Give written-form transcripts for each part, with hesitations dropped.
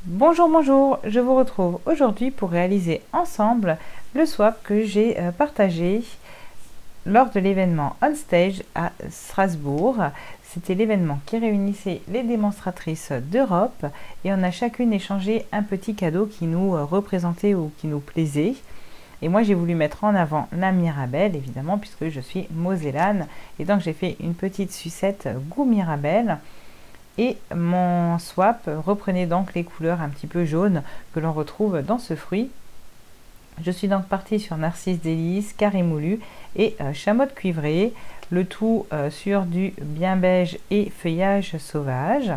Bonjour, bonjour, je vous retrouve aujourd'hui pour réaliser ensemble le swap que j'ai partagé lors de l'événement On Stage à Strasbourg. C'était l'événement qui réunissait les démonstratrices d'Europe et on a chacune échangé un petit cadeau qui nous représentait ou qui nous plaisait. Et moi j'ai voulu mettre en avant la Mirabelle évidemment puisque je suis mosellane et donc j'ai fait une petite sucette goût Mirabelle. Et mon swap reprenait donc les couleurs un petit peu jaunes que l'on retrouve dans ce fruit. Je suis donc partie sur Narcisse Délice, Carré Moulu et Chamotte Cuivrée, le tout sur du bien beige et feuillage sauvage.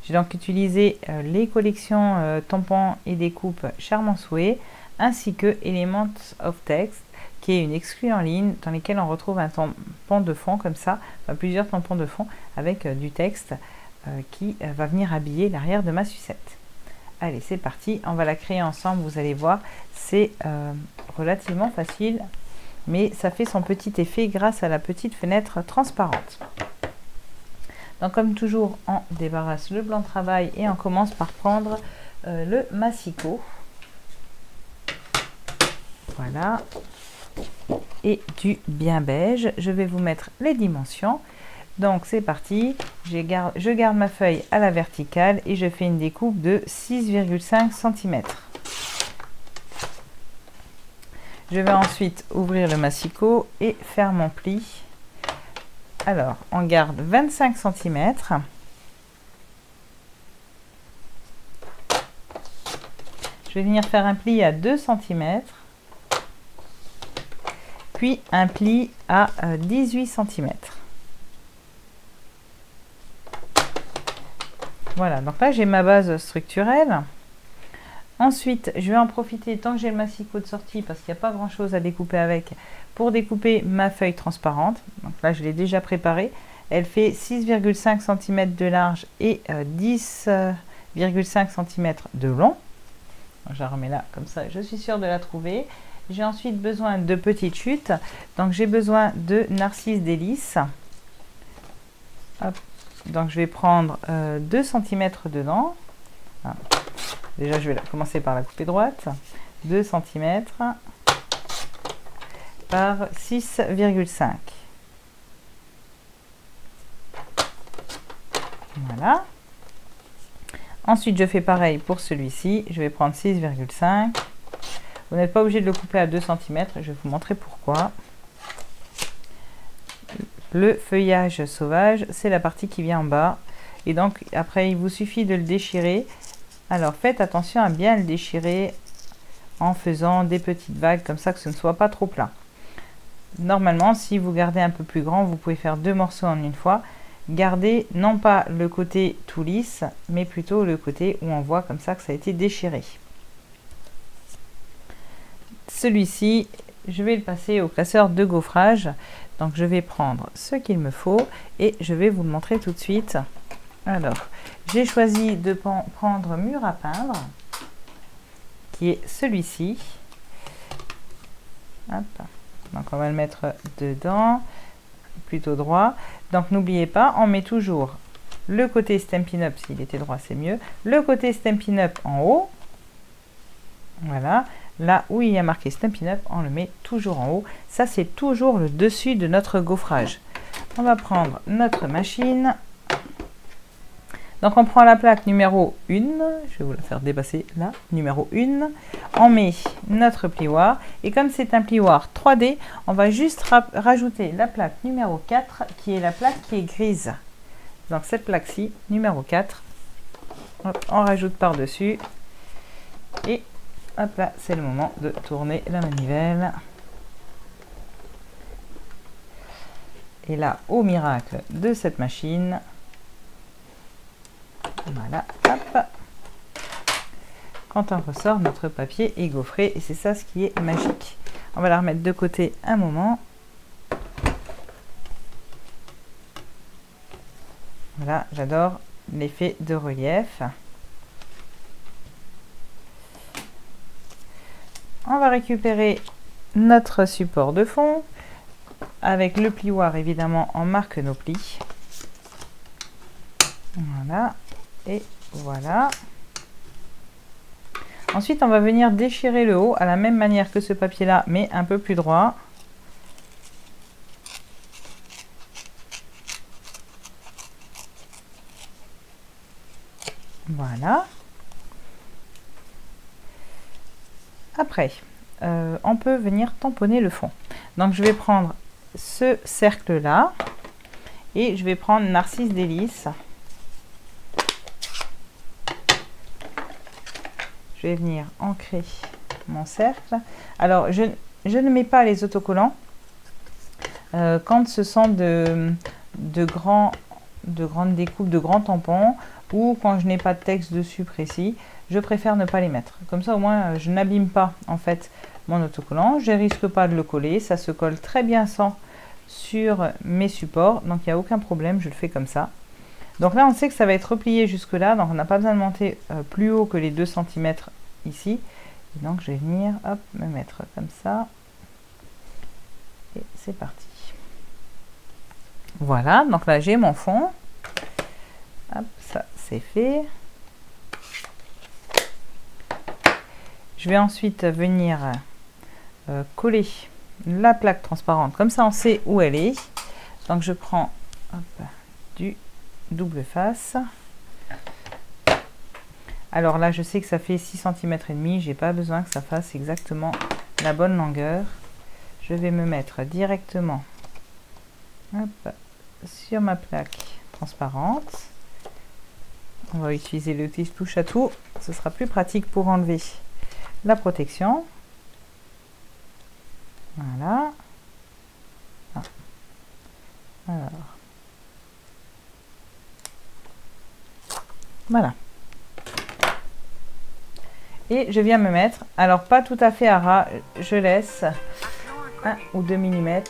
J'ai donc utilisé les collections tampons et découpes Charmant Souhait ainsi que Elements of Text qui est une exclue en ligne dans lesquelles on retrouve un tampon de fond comme ça, enfin, plusieurs tampons de fond avec du texte qui va venir habiller l'arrière de ma sucette. Allez, c'est parti, on va la créer ensemble, vous allez voir, c'est relativement facile, mais ça fait son petit effet grâce à la petite fenêtre transparente. Donc comme toujours, on débarrasse le blanc de travail et on commence par prendre le massicot. Voilà, et du bien beige. Je vais vous mettre les dimensions. Donc c'est parti, je garde ma feuille à la verticale et je fais une découpe de 6,5 cm. Je vais ensuite ouvrir le massicot et faire mon pli. Alors, on garde 25 cm. Je vais venir faire un pli à 2 cm. Puis un pli à 18 cm. Voilà, donc là j'ai ma base structurelle. Ensuite, je vais en profiter tant que j'ai le massicot de sortie parce qu'il n'y a pas grand chose à découper avec pour découper ma feuille transparente. Donc là je l'ai déjà préparée. Elle fait 6,5 cm de large et 10,5 cm de long. Donc, je la remets là comme ça, je suis sûre de la trouver. J'ai ensuite besoin de petites chutes. Donc j'ai besoin de Narcisse Délice. Hop. Donc je vais prendre 2 cm dedans. Ah. Déjà je vais commencer par la couper droite. 2 cm par 6,5. Voilà. Ensuite je fais pareil pour celui-ci. Je vais prendre 6,5. Vous n'êtes pas obligé de le couper à 2 cm. Je vais vous montrer pourquoi. Le feuillage sauvage, c'est la partie qui vient en bas. Et donc, après, il vous suffit de le déchirer. Alors, faites attention à bien le déchirer en faisant des petites vagues comme ça, que ce ne soit pas trop plat. Normalement, si vous gardez un peu plus grand, vous pouvez faire 2 morceaux en une fois. Gardez non pas le côté tout lisse, mais plutôt le côté où on voit comme ça que ça a été déchiré. Celui-ci, je vais le passer au classeur de gaufrage. Donc je vais prendre ce qu'il me faut et je vais vous le montrer tout de suite. Alors, j'ai choisi de prendre mur à peindre, qui est celui-ci. Donc on va le mettre dedans, plutôt droit. Donc n'oubliez pas, on met toujours le côté Stampin' Up, s'il était droit c'est mieux, le côté Stampin' Up en haut. Voilà. Là où il y a marqué Stampin' Up, on le met toujours en haut. Ça, c'est toujours le dessus de notre gaufrage. On va prendre notre machine. Donc, on prend la plaque numéro 1. Je vais vous la faire dépasser là. Numéro 1. On met notre plioir. Et comme c'est un plioir 3D, on va juste rajouter la plaque numéro 4, qui est la plaque qui est grise. Donc, cette plaque-ci, numéro 4. Hop, on rajoute par-dessus. Et hop là, c'est le moment de tourner la manivelle. Et là, au miracle de cette machine, voilà, hop, quand on ressort, notre papier est gaufré et c'est ça ce qui est magique. On va la remettre de côté un moment. Voilà, j'adore l'effet de relief. On va récupérer notre support de fond. Avec le plioir, évidemment, on marque nos plis. Voilà. Et voilà. Ensuite, on va venir déchirer le haut à la même manière que ce papier-là, mais un peu plus droit. Voilà. Après, on peut venir tamponner le fond. Donc, je vais prendre ce cercle-là et je vais prendre Narcisse Délices. Je vais venir ancrer mon cercle. Alors, je ne mets pas les autocollants quand ce sont de grandes découpes, de grands tampons, ou quand je n'ai pas de texte dessus précis. Je préfère ne pas les mettre. Comme ça, au moins, je n'abîme pas en fait mon autocollant. Je ne risque pas de le coller. Ça se colle très bien sans sur mes supports. Donc, il n'y a aucun problème. Je le fais comme ça. Donc là, on sait que ça va être replié jusque là. Donc, on n'a pas besoin de monter plus haut que les 2 cm ici. Et donc, je vais venir hop, me mettre comme ça. Et c'est parti. Voilà. Donc là, j'ai mon fond. Hop, ça, c'est fait. Je vais ensuite venir coller la plaque transparente. Comme ça, on sait où elle est. Donc, je prends hop, du double face. Alors là, je sais que ça fait 6 cm et demi. J'ai pas besoin que ça fasse exactement la bonne longueur. Je vais me mettre directement hop, sur ma plaque transparente. On va utiliser le petit touche à tout. Ce sera plus pratique pour enlever la protection. Voilà. Ah. Alors. Voilà. Et je viens me mettre, alors pas tout à fait à ras, je laisse 1 ou 2 mm.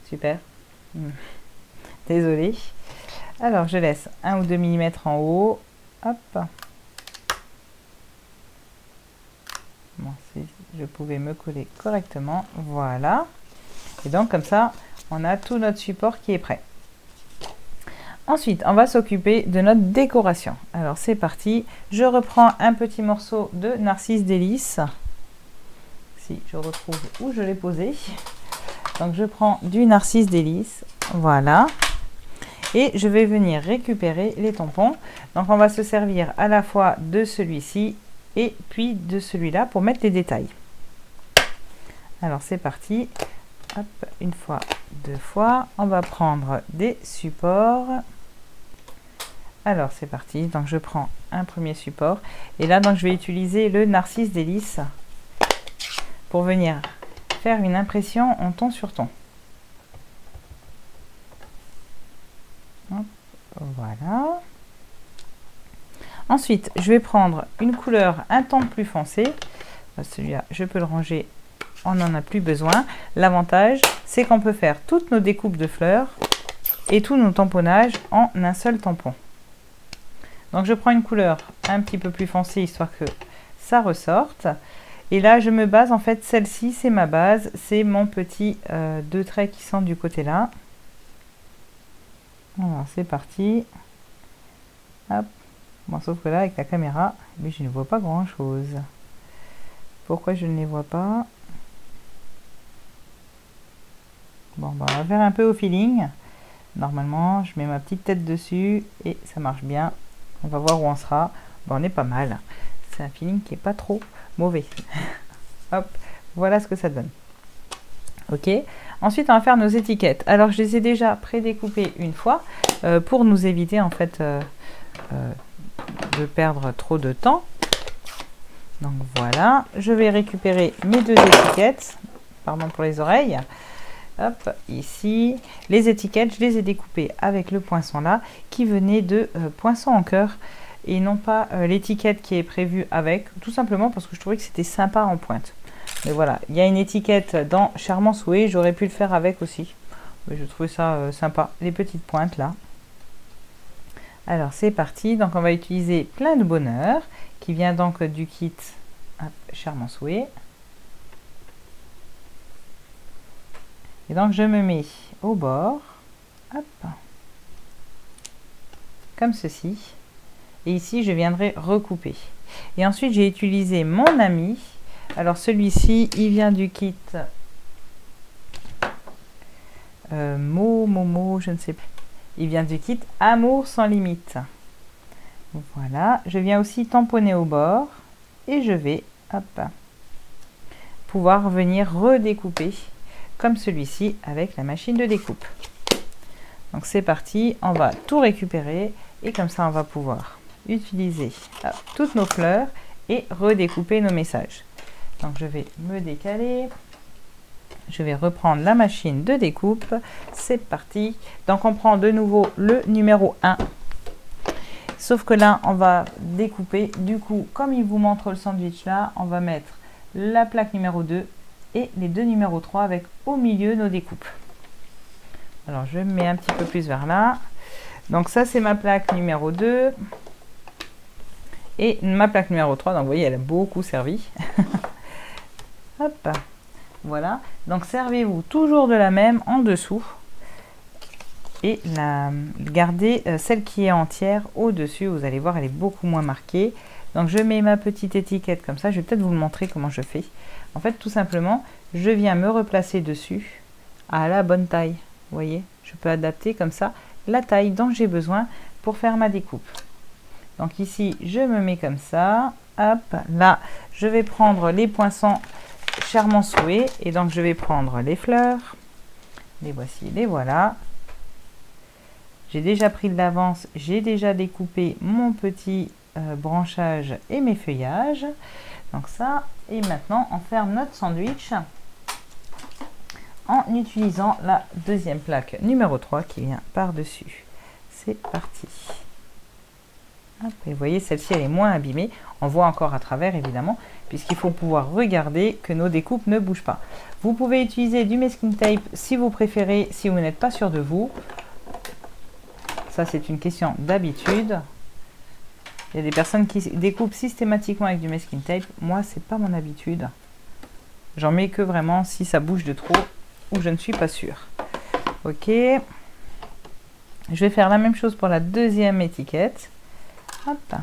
Super. Désolée. Alors je laisse 1 ou 2 mm en haut. Hop. Bon, si je pouvais me coller correctement. Voilà. Et donc comme ça, on a tout notre support qui est prêt. Ensuite, on va s'occuper de notre décoration. Alors c'est parti. Je reprends un petit morceau de Narcisse Délices. Si je retrouve où je l'ai posé. Donc je prends du Narcisse Délices. Voilà. Et je vais venir récupérer les tampons. Donc on va se servir à la fois de celui-ci et puis de celui-là pour mettre les détails. Alors c'est parti. Hop, une fois, 2 fois. On va prendre des supports. Alors c'est parti. Donc je prends un premier support. Et là donc je vais utiliser le Narcisse Délices pour venir faire une impression en ton sur ton. Hop, voilà. Ensuite, je vais prendre une couleur un ton plus foncé. Celui-là, je peux le ranger, on n'en a plus besoin. L'avantage, c'est qu'on peut faire toutes nos découpes de fleurs et tous nos tamponnages en un seul tampon. Donc, je prends une couleur un petit peu plus foncée, histoire que ça ressorte. Et là, je me base, en fait, celle-ci, c'est ma base. C'est mon petit 2 traits qui sont du côté là. Alors, c'est parti. Hop. Bon, sauf que là, avec la caméra, mais je ne vois pas grand-chose. Pourquoi je ne les vois pas? Bon, bah, on va faire un peu au feeling. Normalement, je mets ma petite tête dessus et ça marche bien. On va voir où on sera. Bon, on est pas mal. C'est un feeling qui est pas trop mauvais. Hop, voilà ce que ça donne. Ok. Ensuite, on va faire nos étiquettes. Alors, je les ai déjà pré-découpées une fois pour nous éviter en fait de perdre trop de temps. Donc voilà, je vais récupérer mes 2 étiquettes. Pardon pour les oreilles. Hop, ici. Les étiquettes, je les ai découpées avec le poinçon là, qui venait de Poinçon en cœur, et non pas l'étiquette qui est prévue avec, tout simplement parce que je trouvais que c'était sympa en pointe. Mais voilà, il y a une étiquette dans Charmant Souhait, j'aurais pu le faire avec aussi. Mais je trouvais ça sympa, les petites pointes là. Alors c'est parti, donc on va utiliser Plein de bonheur, qui vient donc du kit Charmant Souhait. Et donc je me mets au bord, hop, comme ceci. et ici je viendrai recouper. Et ensuite j'ai utilisé mon ami. Alors celui-ci il vient du kit je ne sais pas. Il vient du kit Amour sans limite. Voilà, je viens aussi tamponner au bord et je vais pouvoir venir redécouper comme celui-ci avec la machine de découpe. Donc c'est parti, on va tout récupérer et comme ça on va pouvoir utiliser toutes nos fleurs et redécouper nos messages. Donc je vais me décaler, je vais reprendre la machine de découpe, c'est parti. Donc on prend de nouveau le numéro 1, sauf que là on va découper, du coup comme il vous montre le sandwich là, on va mettre la plaque numéro 2 et les deux numéros 3 avec au milieu nos découpes. Alors je mets un petit peu plus vers là. Donc ça c'est ma plaque numéro 2 et ma plaque numéro 3. Donc vous voyez elle a beaucoup servi. Hop, voilà. Donc servez-vous toujours de la même en dessous et gardez celle qui est entière au dessus. Vous allez voir elle est beaucoup moins marquée. Donc je mets ma petite étiquette comme ça. Je vais peut-être vous le montrer comment je fais. En fait tout simplement je viens me replacer dessus à la bonne taille. Vous voyez, je peux adapter comme ça la taille dont j'ai besoin pour faire ma découpe. Donc ici, je me mets comme ça. Hop, là, je vais prendre les poinçons Charmant Souhait. Et donc, je vais prendre les fleurs. Les voici, les voilà. J'ai déjà pris de l'avance. J'ai déjà découpé mon petit branchage et mes feuillages. Donc ça, et maintenant, on ferme notre sandwich en utilisant la deuxième plaque numéro 3 qui vient par-dessus. C'est parti. Hop, et vous voyez, celle-ci, elle est moins abîmée. On voit encore à travers, évidemment, puisqu'il faut pouvoir regarder que nos découpes ne bougent pas. Vous pouvez utiliser du masking tape si vous préférez, si vous n'êtes pas sûr de vous. Ça, c'est une question d'habitude. Il y a des personnes qui découpent systématiquement avec du masking tape. Moi, c'est pas mon habitude. J'en mets que vraiment si ça bouge de trop ou je ne suis pas sûre. Ok. Je vais faire la même chose pour la deuxième étiquette. Hop.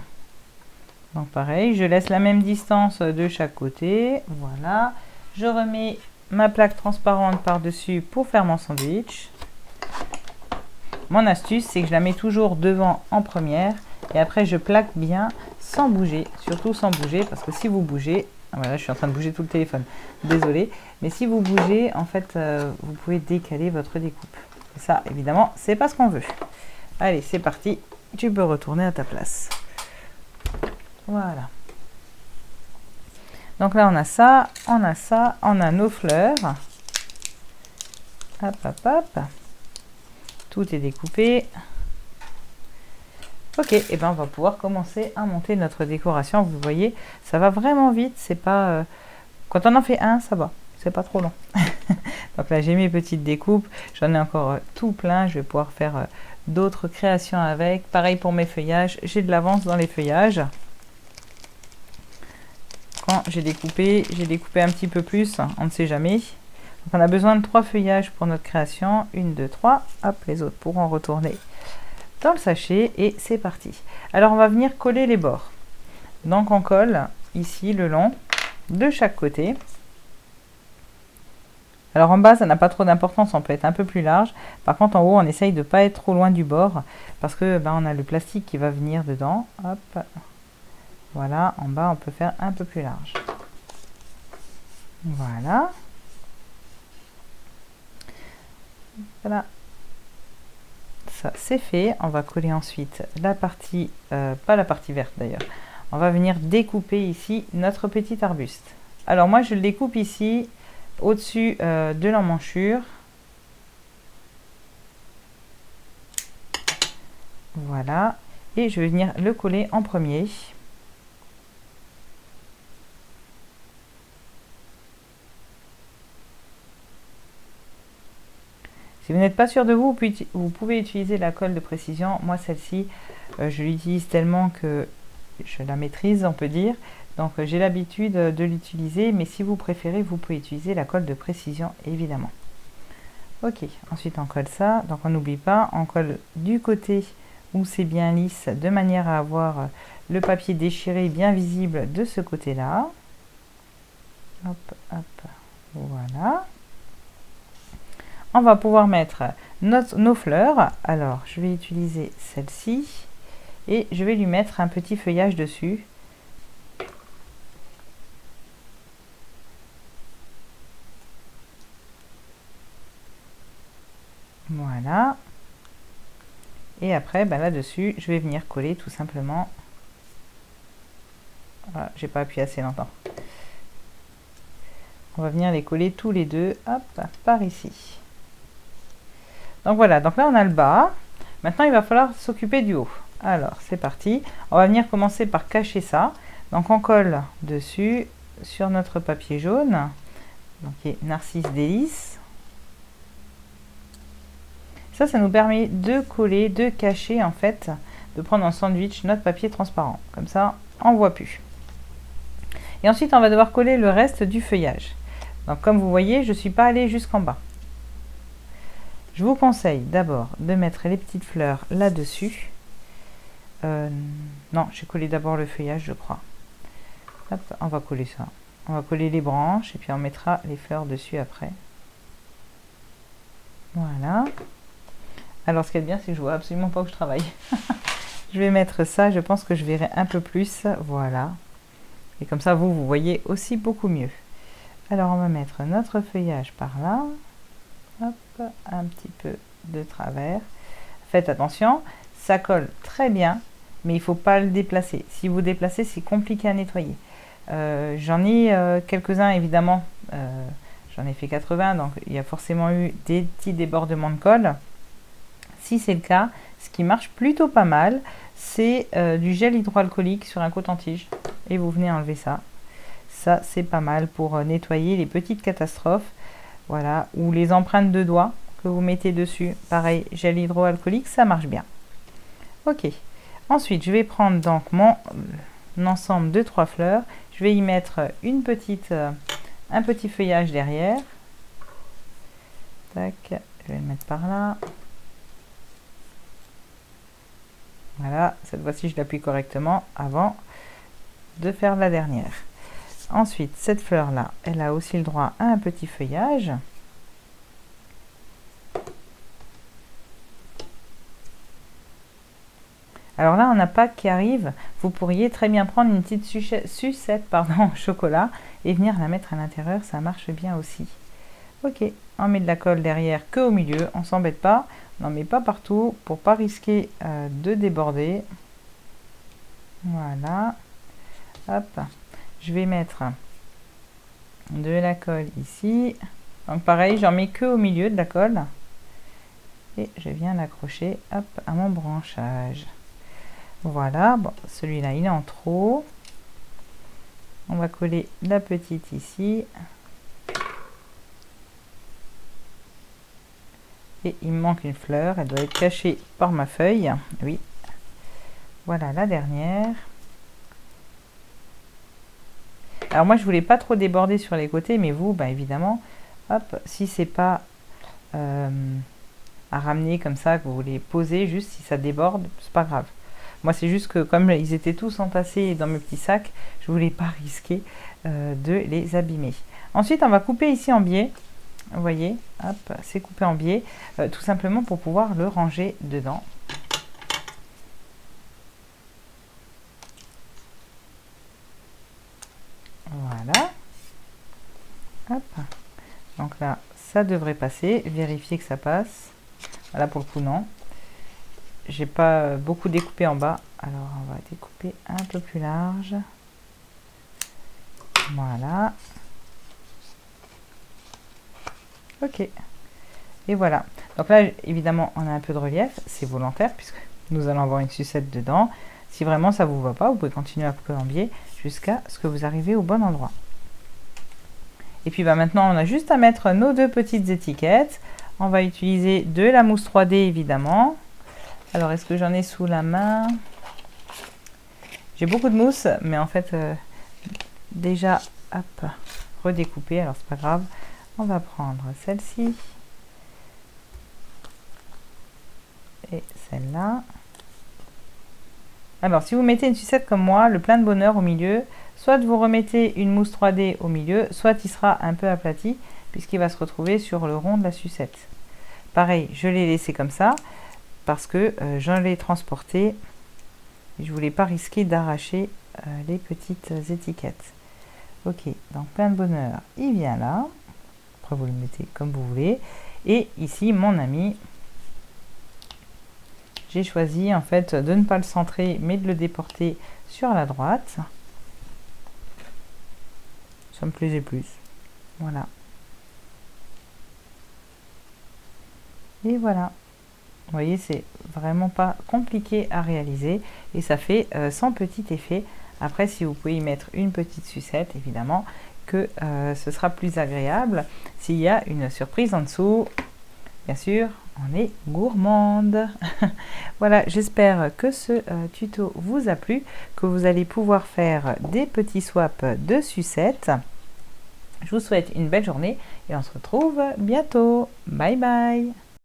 Donc pareil, je laisse la même distance de chaque côté. Voilà. Je remets ma plaque transparente par-dessus pour faire mon sandwich. Mon astuce, c'est que je la mets toujours devant en première. Et après, je plaque bien sans bouger. Surtout sans bouger, parce que si vous bougez... Voilà, je suis en train de bouger tout le téléphone. Désolée. Mais si vous bougez, en fait, vous pouvez décaler votre découpe. Et ça, évidemment, c'est pas ce qu'on veut. Allez, c'est parti. Tu peux retourner à ta place. Voilà. Donc là, on a ça, on a ça, on a nos fleurs. Hop, hop, hop. Tout est découpé. Ok, et ben on va pouvoir commencer à monter notre décoration. Vous voyez, ça va vraiment vite. C'est pas quand on en fait un, ça va. C'est pas trop long. Donc là, j'ai mes petites découpes. J'en ai encore tout plein. Je vais pouvoir faire d'autres créations avec. Pareil pour mes feuillages. J'ai de l'avance dans les feuillages. Quand j'ai découpé un petit peu plus. On ne sait jamais. Donc on a besoin de 3 feuillages pour notre création. 1, 2, 3. Hop, les autres pourront retourner dans le sachet et c'est parti. Alors on va venir coller les bords. Donc on colle ici le long de chaque côté. Alors en bas ça n'a pas trop d'importance, on peut être un peu plus large. Par contre en haut on essaye de ne pas être trop loin du bord parce que on a le plastique qui va venir dedans. Hop. Voilà, en bas on peut faire un peu plus large. Voilà. Voilà. Ça c'est fait. On va coller ensuite la partie, pas la partie verte d'ailleurs. On va venir découper ici notre petit arbuste. Alors moi je le découpe ici au-dessus de l'emmanchure. Voilà. Et je vais venir le coller en premier. Si vous n'êtes pas sûr de vous, vous pouvez utiliser la colle de précision. Moi, celle-ci, je l'utilise tellement que je la maîtrise, on peut dire. Donc, j'ai l'habitude de l'utiliser. Mais si vous préférez, vous pouvez utiliser la colle de précision, évidemment. Ok, ensuite, on colle ça. Donc, on n'oublie pas, on colle du côté où c'est bien lisse, de manière à avoir le papier déchiré bien visible de ce côté-là. Hop, hop, voilà. On va pouvoir mettre nos fleurs. Alors, je vais utiliser celle-ci et je vais lui mettre un petit feuillage dessus. Voilà. Et après, ben là-dessus, je vais venir coller tout simplement. Voilà, j'ai pas appuyé assez longtemps. On va venir les coller tous les deux, hop, par ici. Donc voilà, donc là on a le bas. Maintenant, il va falloir s'occuper du haut. Alors, c'est parti. On va venir commencer par cacher ça. Donc on colle dessus sur notre papier jaune. Donc qui est Narcisse Délice. Ça nous permet de coller, de cacher en fait, de prendre en sandwich notre papier transparent. Comme ça, on ne voit plus. Et ensuite, on va devoir coller le reste du feuillage. Donc comme vous voyez, je ne suis pas allée jusqu'en bas. Je vous conseille d'abord de mettre les petites fleurs là-dessus. Non, j'ai collé d'abord le feuillage, je crois. Hop, on va coller ça. On va coller les branches et puis on mettra les fleurs dessus après. Voilà. Alors ce qui est bien, c'est que je vois absolument pas où je travaille. Je vais mettre ça, je pense que je verrai un peu plus. Voilà. Et comme ça, vous voyez aussi beaucoup mieux. Alors on va mettre notre feuillage par là. Hop, un petit peu de travers. Faites attention, ça colle très bien, mais il ne faut pas le déplacer. Si vous déplacez, c'est compliqué à nettoyer. J'en ai quelques-uns évidemment. J'en ai fait 80, donc il y a forcément eu des petits débordements de colle. Si c'est le cas, ce qui marche plutôt pas mal, c'est du gel hydroalcoolique sur un coton-tige. Et vous venez enlever ça. Ça, c'est pas mal pour nettoyer les petites catastrophes. Voilà, ou les empreintes de doigts que vous mettez dessus. Pareil, gel hydroalcoolique, ça marche bien. Ok. Ensuite, je vais prendre donc mon ensemble de 3 fleurs. Je vais y mettre un petit feuillage derrière. Tac, je vais le mettre par là. Voilà, cette fois-ci, je l'appuie correctement avant de faire la dernière. Ensuite, cette fleur-là, elle a aussi le droit à un petit feuillage. Alors là, on n'a pas qui arrive. Vous pourriez très bien prendre une petite sucette en chocolat et venir la mettre à l'intérieur. Ça marche bien aussi. Ok, on met de la colle derrière que au milieu. On ne s'embête pas. On n'en met pas partout pour pas risquer de déborder. Voilà. Hop. Je vais mettre de la colle ici. Donc pareil, j'en mets que au milieu de la colle. Et je viens l'accrocher à mon branchage. Voilà, bon, celui-là il est en trop. On va coller la petite ici. Et il me manque une fleur, elle doit être cachée par ma feuille. Oui. Voilà la dernière. Alors moi je voulais pas trop déborder sur les côtés, mais vous, bah évidemment, hop, si c'est pas à ramener comme ça, que vous voulez poser, juste si ça déborde, c'est pas grave. Moi c'est juste que comme ils étaient tous entassés dans mes petits sacs, je voulais pas risquer de les abîmer. Ensuite on va couper ici en biais. Vous voyez, hop, c'est coupé en biais, tout simplement pour pouvoir le ranger dedans. Voilà. Hop. Donc là, ça devrait passer. Vérifier que ça passe. Là, pour le coup, non. J'ai pas beaucoup découpé en bas. Alors, on va découper un peu plus large. Voilà. Ok. Et voilà. Donc là, évidemment, on a un peu de relief. C'est volontaire puisque nous allons avoir une sucette dedans. Si vraiment ça vous va pas, vous pouvez continuer à couper en biais jusqu'à ce que vous arrivez au bon endroit. Et puis bah, maintenant, on a juste à mettre nos deux petites étiquettes. On va utiliser de la mousse 3D évidemment. Alors, est-ce que j'en ai sous la main? J'ai beaucoup de mousse, mais en fait, déjà, hop, redécoupée. Alors, c'est pas grave. On va prendre celle-ci. Et celle-là. Alors, si vous mettez une sucette comme moi, le plein de bonheur au milieu, soit vous remettez une mousse 3D au milieu, soit il sera un peu aplati, puisqu'il va se retrouver sur le rond de la sucette. Pareil, je l'ai laissé comme ça, parce que j'en l'ai transporté. Je voulais pas risquer d'arracher les petites étiquettes. Ok, donc plein de bonheur, il vient là. Après, vous le mettez comme vous voulez. Et ici, mon ami, j'ai choisi en fait de ne pas le centrer, mais de le déporter sur la droite. Ça me plaisait plus. Voilà. Et voilà. Vous voyez, c'est vraiment pas compliqué à réaliser et ça fait sans petit effet. Après, si vous pouvez y mettre une petite sucette, évidemment, que ce sera plus agréable. S'il y a une surprise en dessous, bien sûr, on est gourmande. Voilà, j'espère que ce tuto vous a plu, que vous allez pouvoir faire des petits swaps de sucettes. Je vous souhaite une belle journée et on se retrouve bientôt. Bye bye.